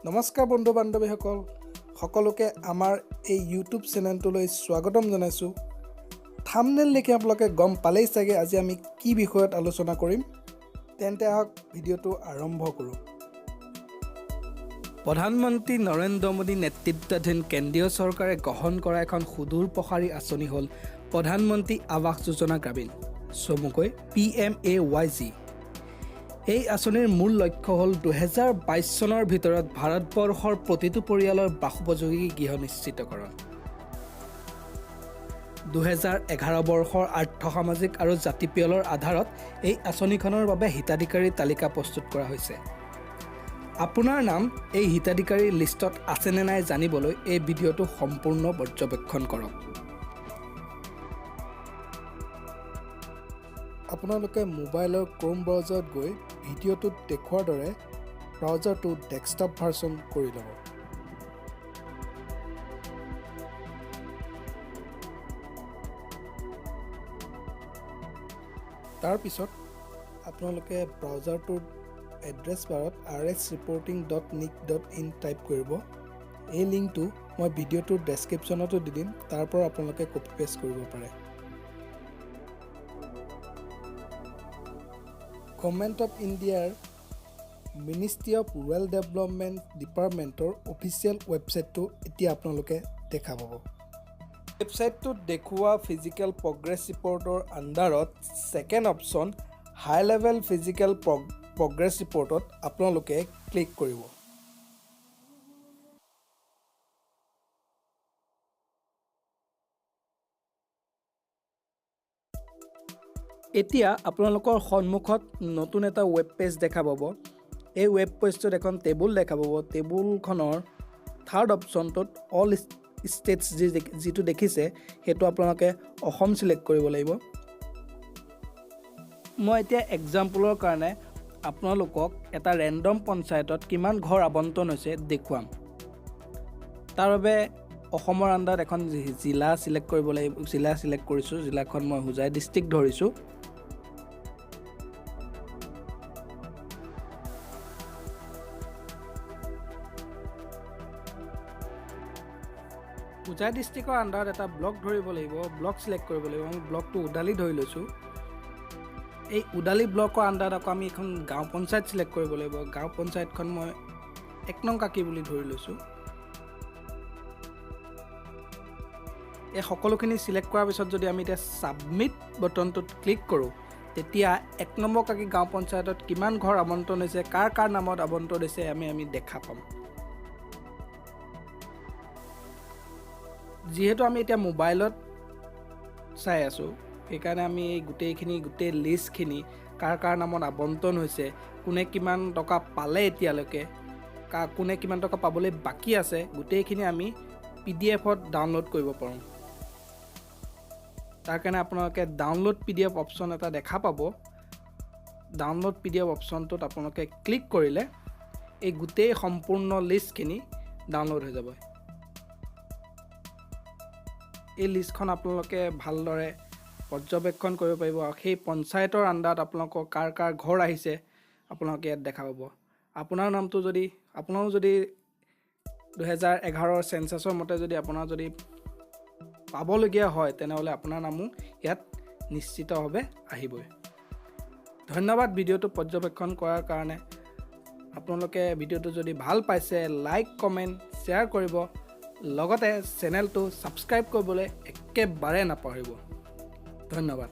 নমস্কাৰ বন্ধু বান্ধৱীসকল সকলোকে আমাৰ এই ইউটিউব চেনেলটোলৈ স্বাগতম জনাইছোঁ। থাম্বনেইল দেখি আপোনালোকে গম পালেই চাগে আজি আমি কি বিষয়ত আলোচনা কৰিম। তেন্তে আহক ভিডিঅ'টো আৰম্ভ কৰোঁ। প্ৰধানমন্ত্ৰী নৰেন্দ্ৰ মোদী নেতৃত্বাধীন কেন্দ্ৰীয় চৰকাৰে গ্ৰহণ কৰা এখন সুদূৰ প্ৰসাৰী আঁচনি হ'ল প্ৰধানমন্ত্ৰী আৱাস যোজনা গ্ৰামীণ, চমুকৈ PMAYG। এই আঁচনিৰ মূল লক্ষ্য হ'ল 2022 চনৰ ভিতৰত ভাৰতবৰ্ষৰ প্ৰতিটো পৰিয়ালৰ বাসোপযোগী গৃহ নিশ্চিতকৰণ। 2011 বৰ্ষৰ আৰ্থ-সামাজিক আৰু জাতি পিয়লৰ আধাৰত এই আঁচনিখনৰ বাবে হিতাধিকাৰীৰ তালিকা প্ৰস্তুত কৰা হৈছে। আপোনাৰ নাম এই হিতাধিকাৰীৰ লিষ্টত আছেনে নাই জানিবলৈ এই ভিডিঅ'টো সম্পূৰ্ণ পৰ্যবেক্ষণ কৰক। আপোনালোকে মোবাইলৰ ক্ৰোম ব্ৰাউজাৰত গৈ ভিডিঅ'টোত দেখুৱাৰ দৰে ব্ৰাউজাৰটো ডেস্কটপ ভাৰ্চন কৰি ল'ব। তাৰপিছত আপোনালোকে ব্ৰাউজাৰটোৰ এড্ৰেছ বাৰত rsreporting.nic.in টাইপ কৰিব। এই লিংকটো মই ভিডিঅ'টোৰ ডেছক্ৰিপশ্যনতো দি দিম, তাৰ পৰা আপোনালোকে কপি পেষ্ট কৰিব পাৰে। গভৰ্ণমেণ্ট অফ ইণ্ডিয়াৰ মিনিষ্ট্ৰী অফ ৰুৰেল ডেভেলপমেণ্ট ডিপাৰ্টমেণ্টৰ অফিচিয়েল ৱেবছাইটটো এতিয়া আপোনালোকে দেখা পাব। ৱেবছাইটটোত দেখুওৱা ফিজিকেল প্ৰগ্ৰেছ ৰিপৰ্টৰ আণ্ডাৰত ছেকেণ্ড অপশ্যন হাই লেভেল ফিজিকেল প্ৰগ্ৰেছ ৰিপৰ্টত আপোনালোকে ক্লিক কৰিব। এতিয়া আপোনালোকৰ সন্মুখত নতুন এটা ৱেব পেজ দেখা পাব। এই ৱেব পেজটোত এখন টেবুল দেখা পাব। টেবুলখনৰ থাৰ্ড অপশ্যনটোত অল ষ্টেটছ যিটো দেখিছে সেইটো আপোনালোকে অসম চিলেক্ট কৰিব লাগিব। মই এতিয়া এক্সাম্পলৰ কাৰণে আপোনালোকক এটা ৰেণ্ডম পঞ্চায়তত কিমান ঘৰ আবণ্টন হৈছে দেখুৱাম। তাৰ বাবে অসমৰ আণ্ডাৰত এখন জিলা চিলেক্ট কৰিব লাগিব। জিলা চিলেক্ট কৰিছোঁ। জিলাখন মই হোজাই ডিষ্ট্ৰিক্ট ধৰিছোঁ। হোজাই ডিষ্ট্ৰিক্টৰ আণ্ডাৰত এটা ব্লক ধৰিব লাগিব। ব্লক চিলেক্ট কৰিব লাগিব। আমি ব্লকটো ওদালি ধৰি লৈছোঁ। এই ওদালি ব্লকৰ আণ্ডাৰত আকৌ আমি এখন গাঁও পঞ্চায়ত চিলেক্ট কৰিব লাগিব। গাঁও পঞ্চায়তখন মই 1 নং কাকি বুলি ধৰি লৈছোঁ। এই সকলোখিনি চিলেক্ট কৰাৰ পিছত যদি আমি এতিয়া ছাবমিট বটনটোত ক্লিক কৰোঁ, তেতিয়া 1 নম্বৰ কাকি গাঁও পঞ্চায়তত কিমান ঘৰ আবণ্টন হৈছে, কাৰ কাৰ নামত আবণ্টন হৈছে আমি দেখা পাম। যিহেতু আমি এতিয়া মোবাইলত চাই আছোঁ, সেইকাৰণে আমি গোটেই লিষ্টখিনি কাৰ কাৰ নামত আবণ্টন হৈছে, কোনে কিমান টকা পালে এতিয়ালৈকে, কোনে কিমান টকা পাবলৈ বাকী আছে, গোটেইখিনি আমি PDF-ত ডাউনলোড কৰিব পাৰোঁ। তাৰ কাৰণে আপোনালোকে ডাউনলোড PDF অপশ্যন এটা দেখা পাব। ডাউনলোড PDF অপশ্যনটোত আপোনালোকে ক্লিক কৰিলে এই গোটেই সম্পূৰ্ণ লিষ্টখিনি ডাউনলোড হৈ যাব। এই লিষ্টখন আপোনালোকে ভালদৰে পৰ্যবেক্ষণ কৰিব পাৰিব আৰু সেই পঞ্চায়তৰ আণ্ডাৰত আপোনালোকৰ কাৰ কাৰ ঘৰ আহিছে আপোনালোকে ইয়াত দেখা পাব। আপোনাৰ নামটো আপোনাৰো যদি 2011 চেঞ্চাছৰ মতে আপোনাৰ যদি পাবলগীয়া হয়, তেনেহ'লে আপোনাৰ নামো ইয়াত নিশ্চিতভাৱে আহিবই। ধন্যবাদ ভিডিঅ'টো পৰ্যবেক্ষণ কৰাৰ কাৰণে। আপোনালোকে ভিডিঅ'টো যদি ভাল পাইছে লাইক, কমেণ্ট, শ্বেয়াৰ কৰিব। লগতে চেনেলটো ছাবস্ক্ৰাইব কৰিবলৈ একেবাৰে নাপাহৰিব। ধন্যবাদ।